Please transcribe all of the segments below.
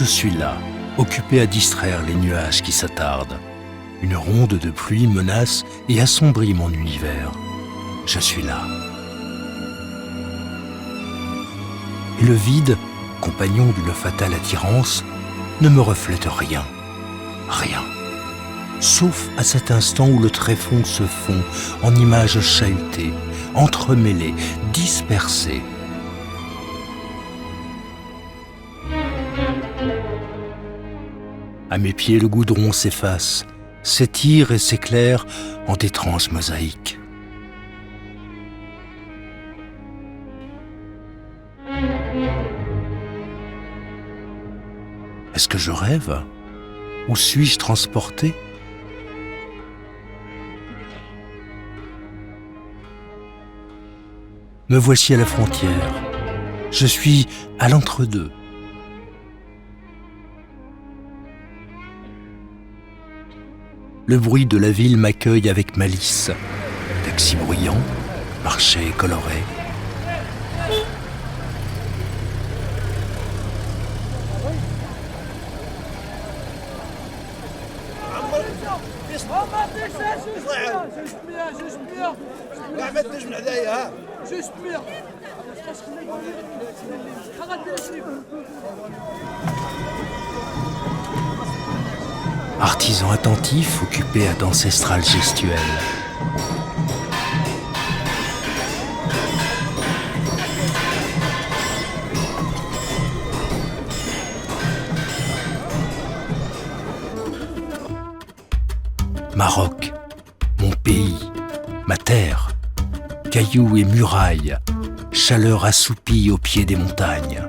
Je suis là, occupé à distraire les nuages qui s'attardent. Une ronde de pluie menace et assombrit mon univers. Je suis là. Et le vide, compagnon d'une fatale attirance, ne me reflète rien. Rien. Sauf à cet instant où le tréfonds se fond en images chahutées, entremêlées, dispersées. À mes pieds, le goudron s'efface, s'étire et s'éclaire en d'étranges mosaïques. Est-ce que je rêve? Où suis-je transporté? Me voici à la frontière. Je suis à l'entre-deux. Le bruit de la ville m'accueille avec malice. Taxis bruyants, marchés colorés. Artisans attentifs occupés à d'ancestrales gestuelles. Maroc, mon pays, ma terre, cailloux et murailles, chaleur assoupie au pied des montagnes.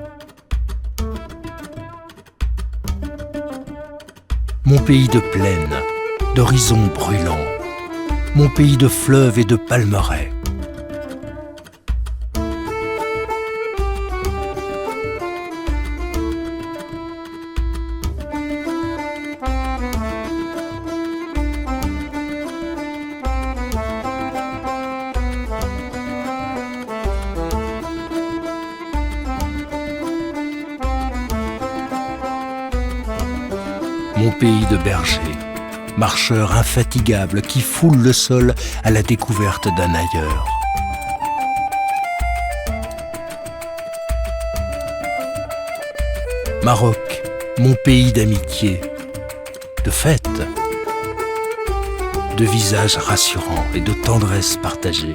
Mon pays de plaine, d'horizons brûlants, mon pays de fleuves et de palmeraies. Mon pays de bergers, marcheurs infatigables qui foulent le sol à la découverte d'un ailleurs. Maroc, mon pays d'amitié, de fêtes, de visages rassurants et de tendresse partagée.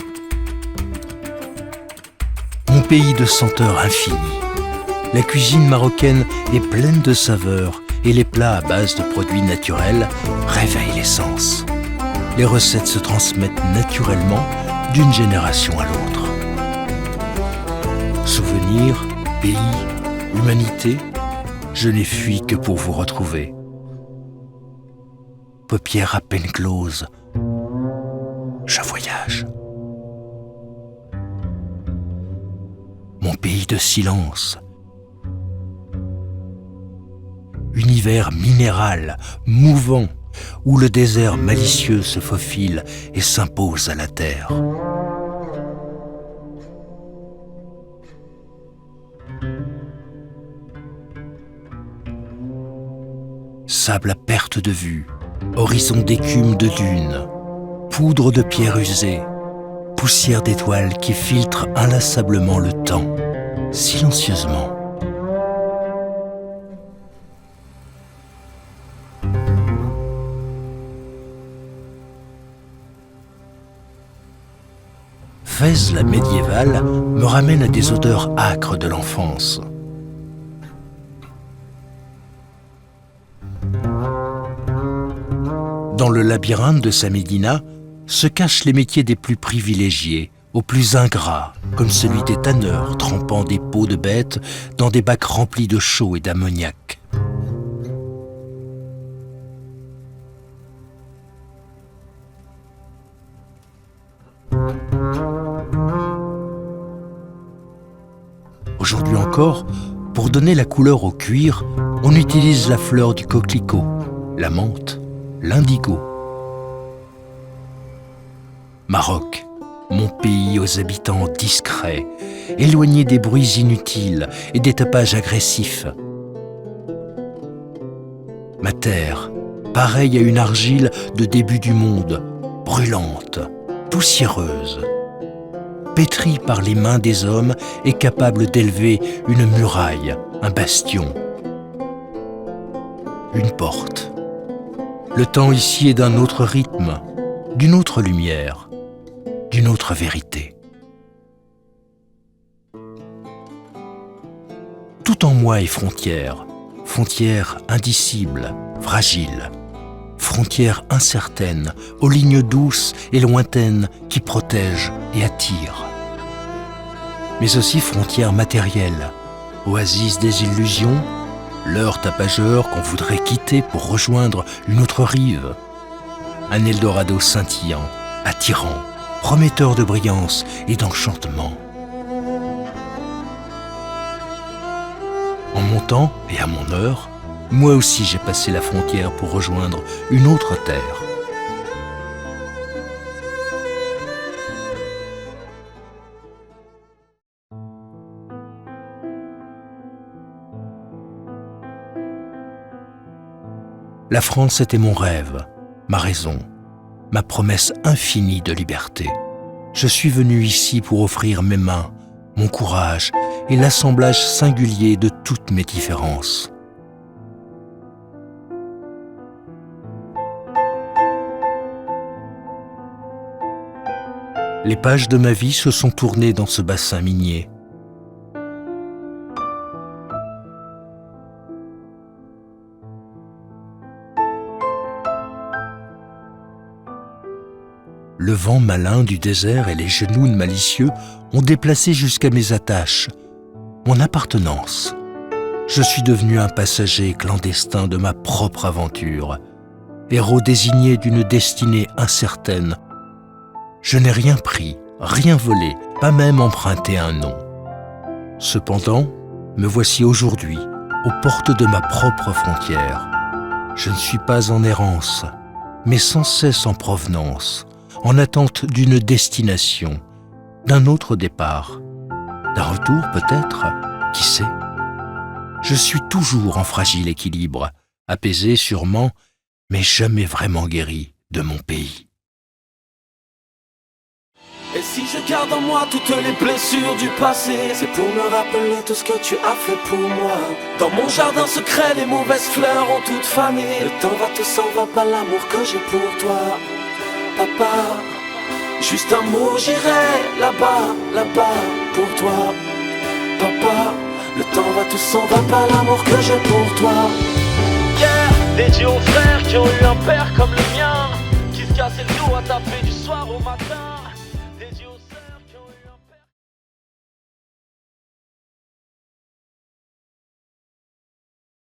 Mon pays de senteurs infinies. La cuisine marocaine est pleine de saveurs et les plats à base de produits naturels réveillent les sens. Les recettes se transmettent naturellement d'une génération à l'autre. Souvenirs, pays, humanité, je n'ai fui que pour vous retrouver. Paupières à peine closes, je voyage. Mon pays de silence, univers minéral, mouvant, où le désert malicieux se faufile et s'impose à la terre. Sable à perte de vue, horizon d'écume de dunes, poudre de pierres usées, poussière d'étoiles qui filtre inlassablement le temps, silencieusement. Fès la médiévale me ramène à des odeurs âcres de l'enfance. Dans le labyrinthe de sa médina se cachent les métiers des plus privilégiés, aux plus ingrats, comme celui des tanneurs trempant des peaux de bêtes dans des bacs remplis de chaux et d'ammoniac. Aujourd'hui encore, pour donner la couleur au cuir, on utilise la fleur du coquelicot, la menthe, l'indigo. Maroc, mon pays aux habitants discrets, éloignés des bruits inutiles et des tapages agressifs. ma terre, pareille à une argile de début du monde, brûlante, poussiéreuse, pétrie par les mains des hommes et capable d'élever une muraille, un bastion, une porte. Le temps ici est d'un autre rythme, d'une autre lumière, d'une autre vérité. Tout en moi est frontière, frontière indicible, fragile, frontière incertaine, aux lignes douces et lointaines qui protègent et attirent. Mais aussi frontière matérielle, oasis des illusions, leurre tapageur qu'on voudrait quitter pour rejoindre une autre rive. Un Eldorado scintillant, attirant, prometteur de brillance et d'enchantement. En mon temps et à mon heure, moi aussi j'ai passé la frontière pour rejoindre une autre terre. La France était mon rêve, ma raison, ma promesse infinie de liberté. Je suis venu ici pour offrir mes mains, mon courage et l'assemblage singulier de toutes mes différences. Les pages de ma vie se sont tournées dans ce bassin minier. Le vent malin du désert et les genoux malicieux ont déplacé jusqu'à mes attaches, mon appartenance. Je suis devenu un passager clandestin de ma propre aventure, héros désigné d'une destinée incertaine. Je n'ai rien pris, rien volé, pas même emprunté un nom. Cependant, me voici aujourd'hui, aux portes de ma propre frontière. Je ne suis pas en errance, mais sans cesse en provenance, en attente d'une destination, d'un autre départ, d'un retour peut-être, qui sait. Je suis toujours en fragile équilibre, apaisé sûrement, mais jamais vraiment guéri de mon pays. Et si je garde en moi toutes les blessures du passé, c'est pour me rappeler tout ce que tu as fait pour moi. Dans mon jardin secret, les mauvaises fleurs ont toutes fané. Le temps va, tout s'en va, pas l'amour que j'ai pour toi, papa. Juste un mot, j'irai là-bas, là-bas pour toi, papa. Le temps va, tout s'en va, pas l'amour que j'ai pour toi. Yeah, dédié aux frères qui ont eu un père comme le mien, qui se cassait le dos à taper du soir au matin.